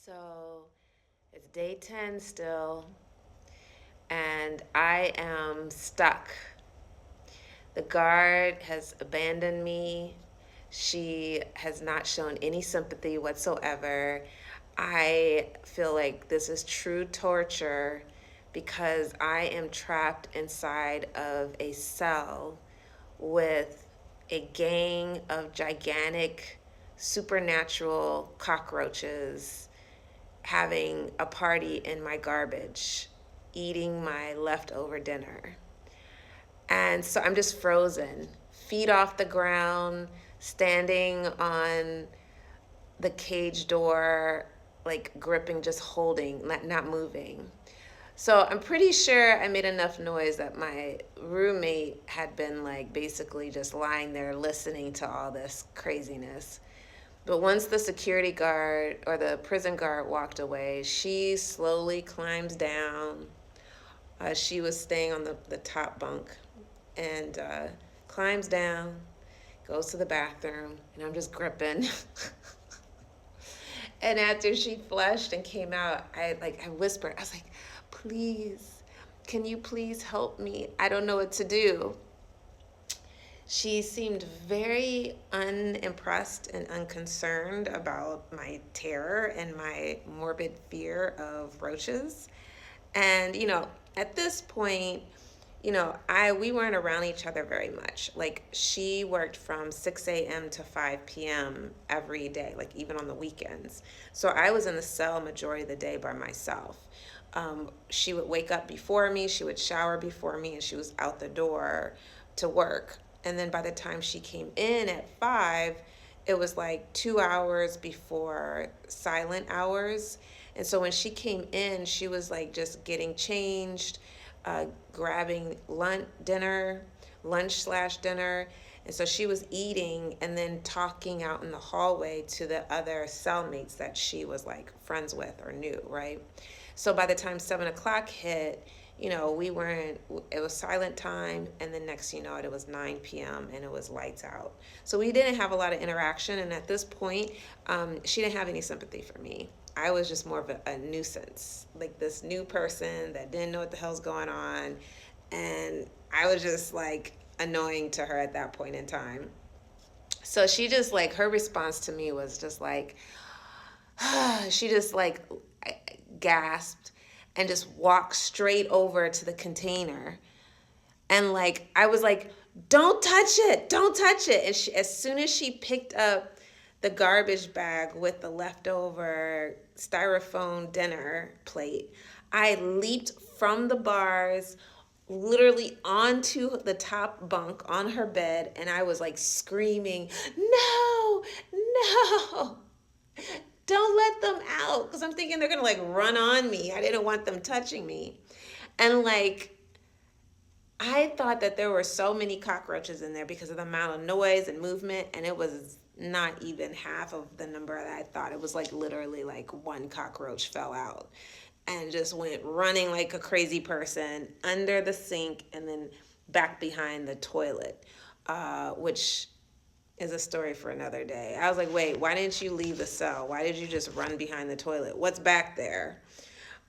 So it's day 10 still, and I am stuck. The guard has abandoned me. She has not shown any sympathy whatsoever. I feel like this is true torture because I am trapped inside of a cell with a gang of gigantic supernatural cockroaches having a party in my garbage, eating my leftover dinner. And so I'm just frozen, feet off the ground, standing on the cage door, like gripping, just holding, not moving. So I'm pretty sure I made enough noise that my roommate had been like basically just lying there listening to all this craziness. But once the security guard or the prison guard walked away, she slowly climbs down. She was staying on the top bunk and climbs down, goes to the bathroom, and I'm just gripping. And after she flushed and came out, I whispered, I was like, please, can you please help me? I don't know what to do. She seemed very unimpressed and unconcerned about my terror and my morbid fear of roaches. And, at this point, I we weren't around each other very much. Like she worked from 6 a.m. to 5 p.m. every day, like even on the weekends. So I was in the cell majority of the day by myself. She would wake up before me, she would shower before me, and she was out the door to work. And then by the time she came in at 5, it was like 2 hours before silent hours. And so when she came in, she was like just getting changed, grabbing lunch slash dinner. And so she was eating and then talking out in the hallway to the other cellmates that she was like friends with or knew, right? So by the time 7 o'clock hit, we weren't, it was silent time. And then next, it was 9 p.m. and it was lights out. So we didn't have a lot of interaction. And at this point, she didn't have any sympathy for me. I was just more of a nuisance, like this new person that didn't know what the hell's going on. And I was just like annoying to her at that point in time. So she just like, her response to me was just like, she just like gasped and just walked straight over to the container. And like, I was like, don't touch it, don't touch it. And as soon as she picked up the garbage bag with the leftover styrofoam dinner plate, I leaped from the bars literally onto the top bunk on her bed, and I was like screaming, no, no, don't let them out, because I'm thinking they're gonna like run on me. I didn't want them touching me. And like, I thought that there were so many cockroaches in there because of the amount of noise and movement, and it was not even half of the number that I thought. It was like literally like one cockroach fell out and just went running like a crazy person under the sink and then back behind the toilet, which is a story for another day. I was like, wait, why didn't you leave the cell? Why did you just run behind the toilet? What's back there?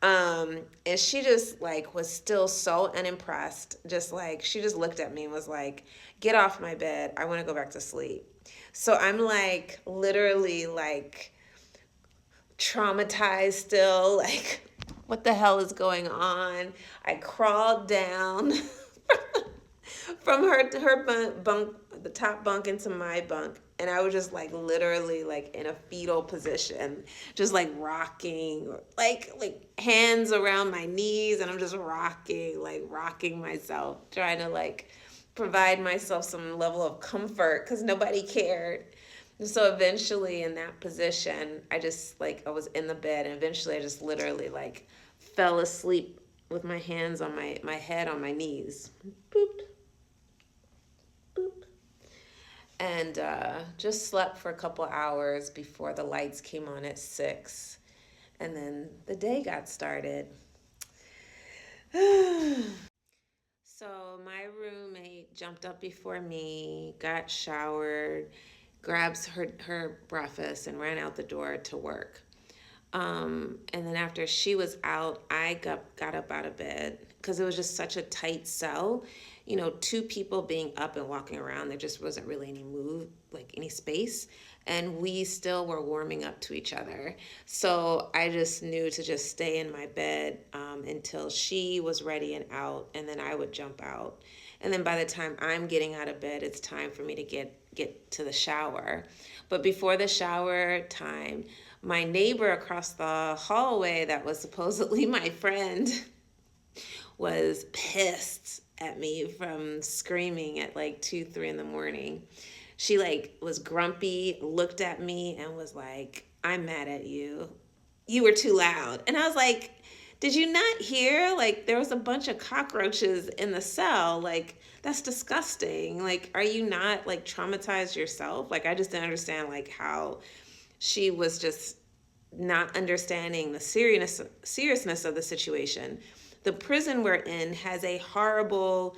And she just like was still so unimpressed. Just like, she just looked at me and was like, get off my bed. I want to go back to sleep. So I'm like literally like traumatized still, like what the hell is going on? I crawled down from her bunk, the top bunk, into my bunk, and I was just like literally like in a fetal position, just like rocking, like hands around my knees, and I'm just rocking, like rocking myself, trying to like provide myself some level of comfort because nobody cared. And so eventually in that position, I just like, I was in the bed, and eventually I just literally like fell asleep with my hands on my head on my knees. Boop, boop. And just slept for a couple hours before the lights came on at 6. And then the day got started. So my roommate jumped up before me, got showered, grabs her breakfast, and ran out the door to work. And then after she was out, I got up out of bed because it was just such a tight cell. You know, two people being up and walking around, there just wasn't really any move, like any space. And we still were warming up to each other. So I just knew to just stay in my bed until she was ready and out, and then I would jump out. And then by the time I'm getting out of bed, it's time for me to get to the shower. But before the shower time, my neighbor across the hallway that was supposedly my friend was pissed at me from screaming at like 2 3 in the morning. She like was grumpy, looked at me and was like, I'm mad at you, you were too loud. And I was like, did you not hear, like there was a bunch of cockroaches in the cell, like that's disgusting. Like, are you not like traumatized yourself? Like, I just didn't understand like how she was just not understanding the seriousness of the situation. The prison we're in has a horrible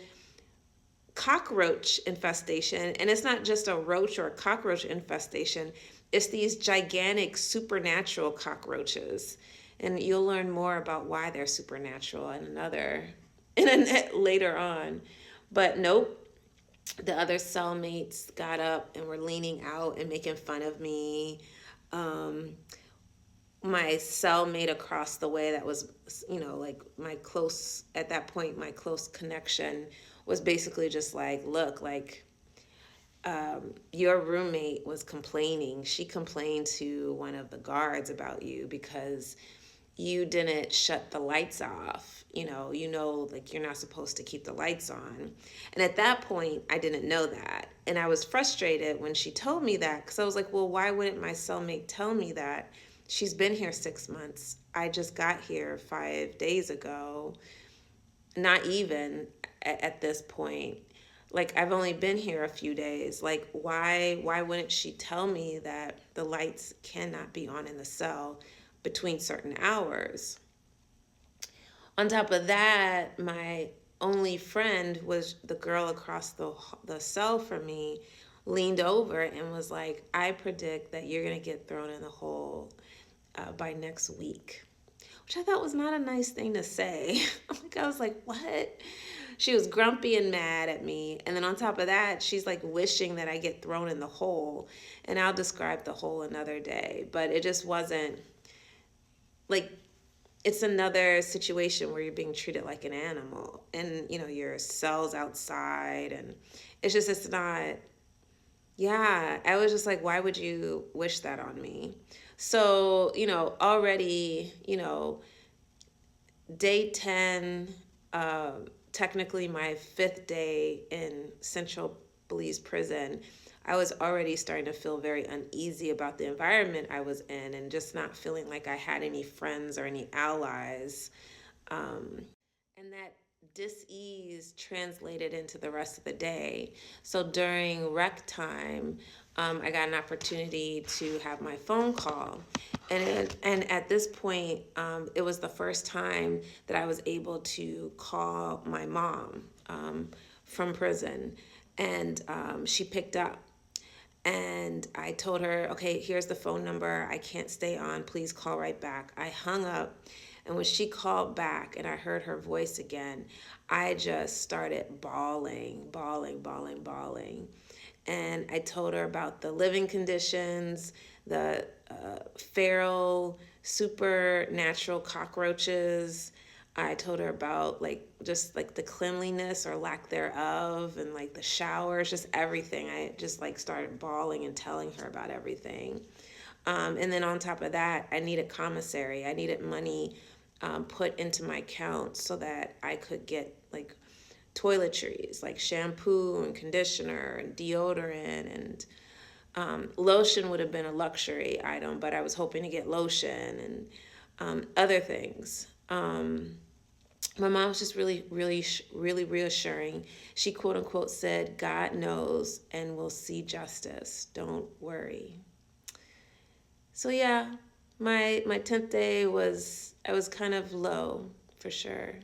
cockroach infestation, and it's not just a roach or a cockroach infestation. It's these gigantic supernatural cockroaches, and you'll learn more about why they're supernatural later on. But nope, the other cellmates got up and were leaning out and making fun of me. Um, my cellmate across the way that was, you know, like my close, at that point, my close connection was basically just like, look, like, your roommate was complaining. She complained to one of the guards about you because you didn't shut the lights off. Like you're not supposed to keep the lights on. And at that point, I didn't know that. And I was frustrated when she told me that because I was like, well, why wouldn't my cellmate tell me that? She's been here 6 months. I just got here 5 days ago. Not even at this point. Like I've only been here a few days. Like why wouldn't she tell me that the lights cannot be on in the cell between certain hours? On top of that, my only friend was the girl across the cell from me, leaned over and was like, I predict that you're going to get thrown in the hole by next week, which I thought was not a nice thing to say. I was like, what? She was grumpy and mad at me. And then on top of that, she's like wishing that I get thrown in the hole. And I'll describe the hole another day. But it just wasn't like, it's another situation where you're being treated like an animal. And, your cell's outside. And it's not, yeah. I was just like, why would you wish that on me? So, already, day 10, technically my 5th day in Central Belize prison, I was already starting to feel very uneasy about the environment I was in and just not feeling like I had any friends or any allies. And that dis-ease translated into the rest of the day. So during rec time, I got an opportunity to have my phone call. And at this point, it was the first time that I was able to call my mom from prison. And she picked up. And I told her, okay, here's the phone number. I can't stay on. Please call right back. I hung up. And when she called back and I heard her voice again, I just started bawling, bawling, bawling, bawling. And I told her about the living conditions, the feral, supernatural cockroaches. I told her about like just like the cleanliness or lack thereof and like the showers, just everything. I just like started bawling and telling her about everything. And then on top of that, I needed commissary. I needed money put into my account so that I could get like toiletries, like shampoo and conditioner and deodorant and lotion would have been a luxury item, but I was hoping to get lotion and other things. My mom was just really, really, really reassuring. She quote unquote said, God knows and will see justice. Don't worry. So yeah, my 10th day I was kind of low for sure.